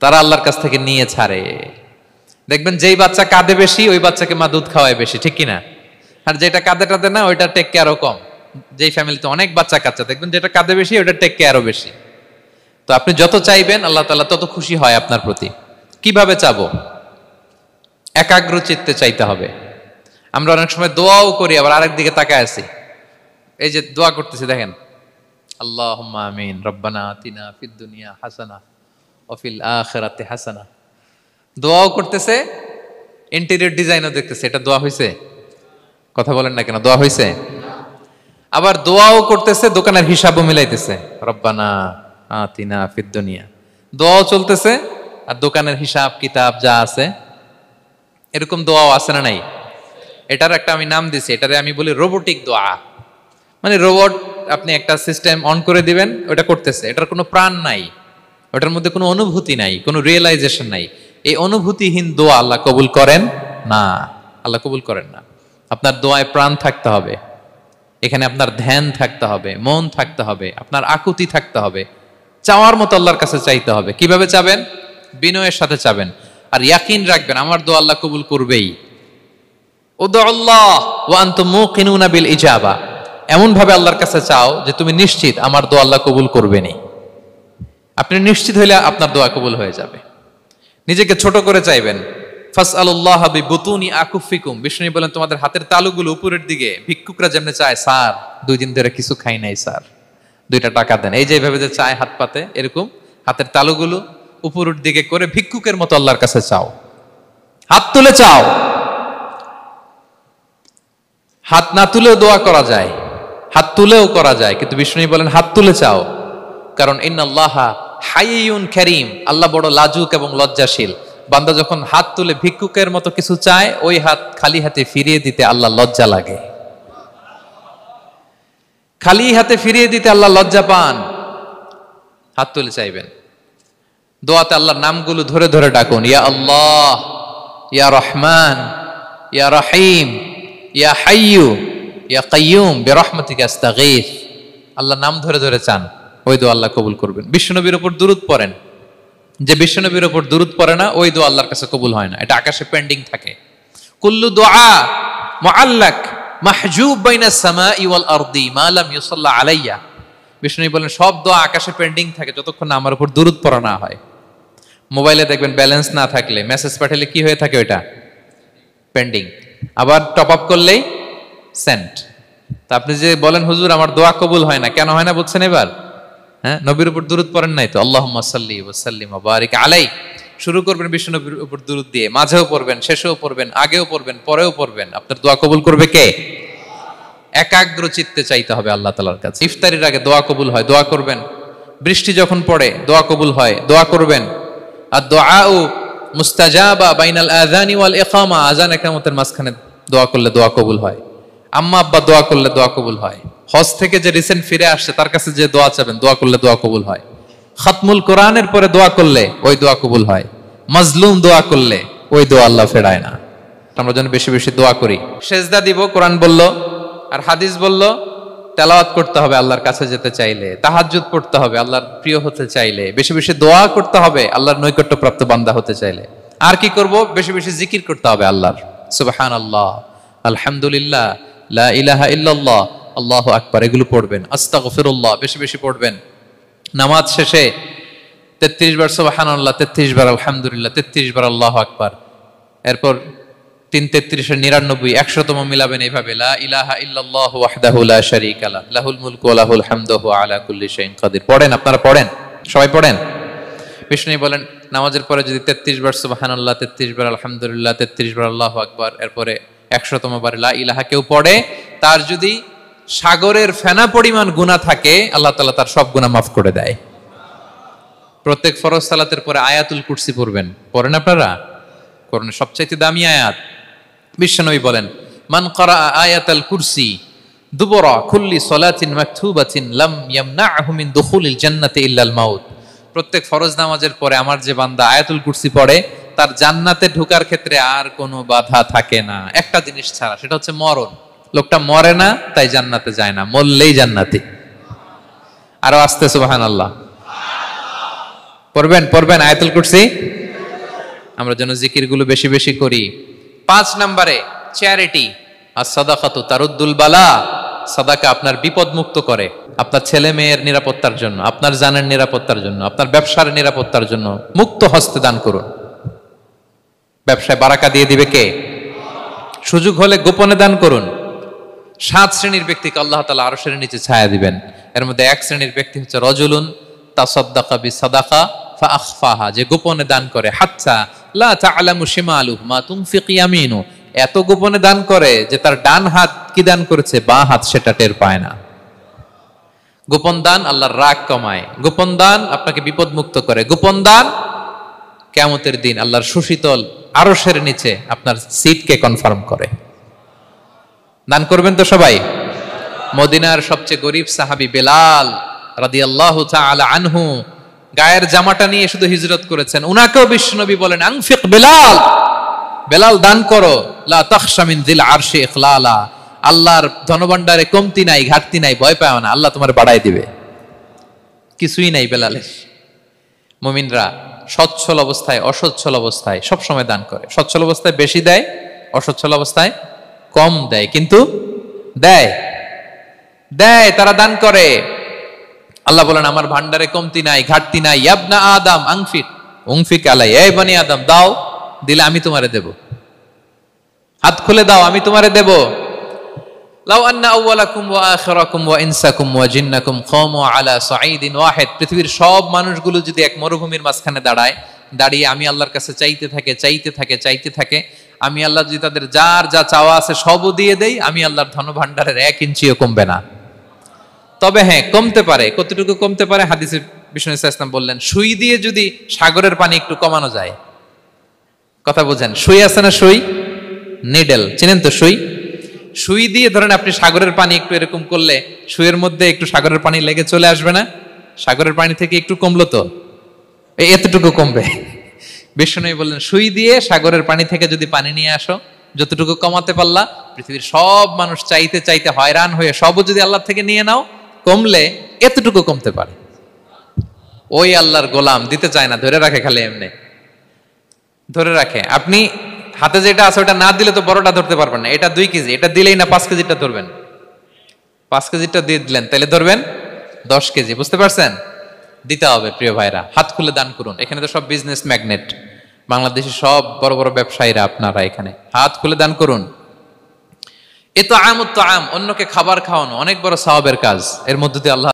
তারা আল্লাহর কাছ থেকে নিয়ে ছাড়ে। দেখবেন যেই বাচ্চা কাঁদে বেশি, ওই বাচ্চাকে মা দুধ খাওয়ায় বেশি, ঠিক কিনা? আর যেটা কাঁদে টাদে না, ওইটা টেক কেয়ারও কম। যেই ফ্যামিলিতে অনেক বাচ্চা কাচ্চা, দেখবেন যেটা কাঁদে বেশি, ওইটা টেক কেয়ারও বেশি। তো আপনি যত চাইবেন আল্লাহ তাআলা তত খুশি হয় আপনার প্রতি। কিভাবে চাবো? একাগ্র চিত্তে চাইতে হবে। আমরা অনেক সময় দোয়াও করি, আবার আরেক দিকে তাকায় আছি। এই যে দোয়া করতেছি, দেখেন, আল্লাহুম্মা আমিন, রব্বানা আতিনা ফিদ দুনিয়া হাসানা ওয়া ফিল আখিরাতি হাসানা। দোয়াও করতেছে, ইন্টেরিয়র ডিজাইনও দেখতেছে। এটা দোয়া হইছে? কথা বলেন না কেন, দোয়া হইছে? আবার দোয়াও করতেছে, দোকানের হিসাবও মিলাইতেছে, রব্বানা আতিনা ফিদ দুনিয়া। দোয়াও চলতেছে আর দোকানের হিসাব কিতাব যা আছে, এরকম দোয়াও আছে না নাই? এটার একটা আমি নাম দিছি, এটারে আমি বলি রোবোটিক দোয়া। মানে রোবট, আপনি একটা সিস্টেম অন করে দিবেন, ওটা করতেছে, এটার কোনো প্রাণ নাই, ওটার মধ্যে কোনো অনুভূতি নাই, কোনো রিয়েলাইজেশন নাই। এই অনুভূতিহীন দোয়া আল্লাহ কবুল করেন না, আল্লাহ কবুল করেন না। আপনার দোয়ায় প্রাণ থাকতে হবে, এখানে আপনার ধ্যান থাকতে হবে, মন থাকতে হবে, আপনার আকুতি থাকতে হবে, চাওয়ার মতো আল্লাহর কাছে চাইতে হবে। কিভাবে চাবেন? বিনয়ের সাথে চাবেন, আর ইয়াকিন রাখবেন আমার দোয়া আল্লাহ কবুল করবেই। উদুল্লাহ ওয়া আনতুম মুকিনুনা বিল ইজাবা, এমন ভাবে আল্লাহর কাছে চাও যে তুমি নিশ্চিত আমার দোয়া আল্লাহ কবুল করবেনই। আপনি নিশ্চিত হইলে আপনার দোয়া কবুল হয়ে যাবে। নিজেকে ছোট করে চাইবেন। ফাসআলুল্লাহ বিবুতুনি আকুফিকুম, বিষ্ণু বলেন তোমাদের হাতের তালুগুলো উপরের দিকে। ভিক্ষুকরা যেমনি চায়, স্যার 2 দিন ধরে কিছু খাই নাই স্যার, 2টা টাকা দেন, এই যে এইভাবে যে চায় হাত পাতে, এরকম হাতের তালুগুলো উপরের দিকে করে ভিক্ষুকের মতো আল্লাহর কাছে চাও। হাত তুলে চাও, হাত না তুলেও দোয়া করা যায়, হাত তুলেও করা যায়, কিন্তু বিষ্ণু বলেন হাত তুলে চাও। কারণ ইন্নাল্লাহা হাইয়ুন কারীম, আল্লাহ বড় লাজুক এবং লজ্জাশীল। বান্দা যখন হাত তুলে ভিক্ষুকের মতো কিছু চায়, ওই হাত খালি হাতে ফিরিয়ে দিতে আল্লাহ লজ্জা লাগে, খালি হাতে ফিরিয়ে দিতে আল্লাহ লজ্জা পান। হাত তুলে চাইবেন। দোয়াতে আল্লাহর নামগুলো ধরে ধরে ডাকুন, ইয়া আল্লাহ, ইয়া রহমান, ইয়া রহিম, ইয়া হাইয়ু, ইয়া কাইয়ুম বিরহমাতিকা আস্তাগীথ। আল্লাহর নাম ধরে ধরে চান, ওই দোয়া আল্লাহ কবুল করবেন। বিশ্বনবীর উপর দুরূদ পড়েন, যে বিশ্বনবীর উপর দুরূদ পড়ে না, ওই দোয়া আল্লাহর কাছে কবুল হয় না, এটা আকাশে পেন্ডিং থাকে। কুল্লু দুআ মুআল্লাক মাহজুব বাইনাস সামাই ওয়াল আরদি মা লাম ইউসাল্লা আলাইয়া। বিষ্ণু বলেন সব দোয়া আকাশে পেন্ডিং থাকে যতক্ষণ না আমার উপর দুরূদ পড়া না হয়। মোবাইলে দেখবেন ব্যালেন্স না থাকলে মেসেজ পাঠালে কি হয়ে থাকে, ওইটা পেন্ডিং, আবার টপ আপ করলেই সেন্ট। তা আপনি যে বলেন হুজুর আমার দোয়া কবুল হয় না, কেন হয় না বুঝছেন এবার? হ্যাঁ, নবীর উপর দুরূদ পড়েন নাই তো। আল্লাহুম্মা সাল্লি ওয়া সাল্লিম ওয়া বারিক আলাইহি, শুরু করবেন বিশ্ব নবীর উপর দুরূদ দিয়ে, মাঝেও পড়বেন, শেষেও পড়বেন, আগেও পড়বেন, পরেও পড়বেন। আপনার দোয়া কবুল করবে কে? একাগ্র চিত্তে চাইতে হবে আল্লাহ তাআলার কাছে। ইফতারির আগে দোয়া কবুল হয়, দোয়া করবেন। বৃষ্টি যখন পড়ে দোয়া কবুল হয়, দোয়া করবেন। আর দুআউ মুস্তাজাবা বাইনাল আযানি ওয়াল ইকামা, আযান ইকামতের মাঝখানে দোয়া করলে দোয়া কবুল হয়। আম্মা আব্বা দোয়া করলে দোয়া কবুল হয়। হজ থেকে যে রিসেন্ট ফিরে আসছে তার কাছে যে দোয়া চাবেন, দোয়া করলে দোয়া কবুল হয়। খাতমুল কোরআনের পরে দোয়া করলে ওই দোয়া কবুল হয়। মাজলুম দোয়া করলে ওই দোয়া আল্লাহ ফেরায় না। আমরা যেন বেশি বেশি দোয়া করি। সেজদা দিব, কোরআন বলল আর হাদিস বলল তেলাওয়াত করতে হবে আল্লাহর কাছে যেতে চাইলে, তাহাজ্জুদ পড়তে হবে আল্লাহর প্রিয় হতে চাইলে, বেশি বেশি দোয়া করতে হবে আল্লাহর নৈকট্যপ্রাপ্ত বান্দা হতে চাইলে। আর কি করব? বেশি বেশি জিকির করতে হবে আল্লাহর। সুবহানাল্লাহ, আলহামদুলিল্লাহ, লা ইলাহা ইল্লাল্লাহ, আল্লাহু আকবার, এগুলো পড়বেন। আস্তাগফিরুল্লাহ বেশি বেশি পড়বেন। নামাজ শেষে 33 বার সুবহানাল্লাহ, 33 বার আলহামদুলিল্লাহ, 33 বার আল্লাহু আকবার, এরপর 3 33 99 100তম মিলাবেন এইভাবে, লা ইলাহা ইল্লাল্লাহু ওয়াহদাহু লা শারীকা লাহু লাহুল মুলকু ওয়া লাহুল হামদু ওয়া আলা কুল্লি শাইইন কাদির। পড়েন, আপনারা পড়েন, সবাই পড়েন। বিষ্ণু বলেন নামাজের পরে যদি 33 বার সুবহানাল্লাহ, 33 বার আলহামদুলিল্লাহ, 33 বার আল্লাহু আকবার, এরপরে 100তম বার লা ইলাহা কেউ পড়ে, তার যদি সাগরের ফেনা পরিমাণ গুনাহ থাকে, আল্লাহ তাআলা তার সব গুনাহ মাফ করে দেয়। প্রত্যেক ফরজ সালাতের পরে আয়াতুল কুরসি পড়বেন। পড়েন আপনারা? কোরআনের সবচাইতে দামি আয়াত। বিশ্বনবী বলেন, মান ক্বারা আয়াতাল কুরসি দুবরা কুল্লি সালাতিন মাকতুবাতিন লাম ইয়ামনাহু মিন দুখুলিল জান্নাতি ইল্লাল মাউত। প্রত্যেক ফরজ নামাজের পরে আমার যে বান্দা আয়াতুল কুরসি পড়ে, তার জান্নাতে ঢোকার ক্ষেত্রে আর কোনো বাধা থাকে না, একটা জিনিস ছাড়া, সেটা হচ্ছে মরণ। লোকটা মরে না, তাই জান্নাতে যায় না, মরলেই জান্নাতি। আরো আস্তে সুবহানাল্লাহ পড়বেন আয়াতুল কুরসি। আমরা যেন জিকিরগুলো বেশি বেশি করি। 5 নম্বরে চ্যারিটি, আর সাদাকাতু তারুদ্দুল বালা। সাদাকা আপনার বিপদ মুক্ত করে, আপনার ছেলে মেয়ের নিরাপত্তার জন্য, আপনার জানের নিরাপত্তার জন্য, আপনার ব্যবসার নিরাপত্তার জন্য মুক্ত হস্তে দান করুন। ব্যবসায় বারাকা দিয়ে দিবে কে? সুযোগ হলে গোপনে দান করুন। 7 শ্রেণীর ব্যক্তিকে আল্লাহ তাআলা আরশের নিচে ছায়া দিবেন। এর মধ্যে 1 শ্রেণীর ব্যক্তি হচ্ছে রজুলুন তাসাদ্দাকা বিসাদাকা ফাআখফাহা, যে গোপনে দান করে, হাত্তা লা তা'লামু শিমালুহু মা তুনফিকু ইয়ামিনু, এত গোপনে দান করে যে তার ডান হাত কি দান করেছে, বাঁ হাত সেটা টের পায় না। গোপন দান আল্লাহর রাগ কমায়, গোপন দান আপনাকে বিপদ মুক্ত করে, গোপন দান কিয়ামতের দিন আল্লাহর সুশীতল আরশের নিচে আপনার সিটকে কনফার্ম করে। দান করবেন তো সবাই। মদিনার সবচেয়ে গরিব সাহাবী বেলাল রাদিয়াল্লাহু তাআলা আনহু গায়ের জামাটা নিয়ে শুধু হিজরত করেছেন, উনাকেও বিশ্বনবী বলেন, আনফিক বেলাল, বেলাল দান করো, লা তাখশা মিন যিল আরশি ইখলালা, আল্লাহর ধনভাণ্ডারে কমতি নাই, ঘাটতি নাই, ভয় পাও না, আল্লাহ তোমার বাড়ায় দিবে। কিছুই নাই বেলালের। মুমিনরা সচ্ছল অবস্থায় অসচ্ছল অবস্থায় সব সময় দান করে। সচ্ছল অবস্থায় বেশি দেয়, অসচ্ছল অবস্থায় কম দেয়, কিন্তু দেয়। তারা দান করে। আল্লাহ বলেন, আমার ভান্ডারে কমতি নাই, ঘাটতি নাই। ইবনা আদম উনফিক আলাই, এই বনি আদম দাও, দিলে আমি তোমারে দেব। হাত খুলে দাও, আমি তোমারে দেব। লাউ আন্না আউওয়ালাকুম ওয়া আখিরাকুম ওয়া ইনসাকুম ওয়া জিন্নাকুম কামু আলা সাঈদিন ওয়াহিদ, পৃথিবীর সব মানুষগুলো যদি এক মরুভূমির মাঝখানে দাঁড়িয়ে আমি আল্লাহর কাছে চাইতে থাকে, আমি আল্লাহ যদি তাদের যার যা চাওয়া আছে সবও দিয়ে দেই, আমি আল্লাহর ধনভাণ্ডারের 1 ইঞ্চিও কমবে না। তবে হ্যাঁ, কমতে পারে। কতটুকু কমতে পারে? হাদিসে বিষ্ণু ইসলাম বললেন, সুই দিয়ে যদি সাগরের পানি একটু কমানো যায়। কথা বোঝেন? সুই আছে না, সুই, নিডেল, চিনেন তো সুই? সুই দিয়ে ধরেন আপনি সাগরের পানি একটু এরকম করলে সুইয়ের মধ্যে একটু সাগরের পানি লেগে চলে আসবে না? সাগরের পানি থেকে একটু কমলো তো, এতটুকু কমবে। বিষ্ণু বললেন, সুই দিয়ে সাগরের পানি থেকে যদি পানি নিয়ে আসো, যতটুকু কমাতে পারলা, পৃথিবীর সব মানুষ চাইতে হয়রান হয়ে সবও যদি আল্লাহ থেকে নিয়ে নাও, কমলে এতটুকু কমতে পারে। ওই আল্লাহর গোলাম দিতে চায় না, ধরে রাখে, খালি এমনি ধরে রাখে। আপনি হাতে যেটা আছে ওটা না দিলে তো বড়টা ধরতে পারবেন না। এটা 2 কেজি, এটা দিলেই না 5 কেজিটা ধরবেন। 5 কেজিটা দিয়ে দিলেন, তাহলে ধরবেন 10 কেজি। বুঝতে পারছেন? দিতে হবে প্রিয় ভাইরা। হাত খুলে দান করুন। এখানে তো সব বিজনেস ম্যাগনেট, বাংলাদেশের সব বড় বড় ব্যবসায়ীরা আপনারা এখানে। হাত খুলে দান করুন। এ তো আম, অন্যকে খাবার খাওয়ানো অনেক বড় সওয়াবের কাজ। এর মধ্যে দিয়ে আল্লাহ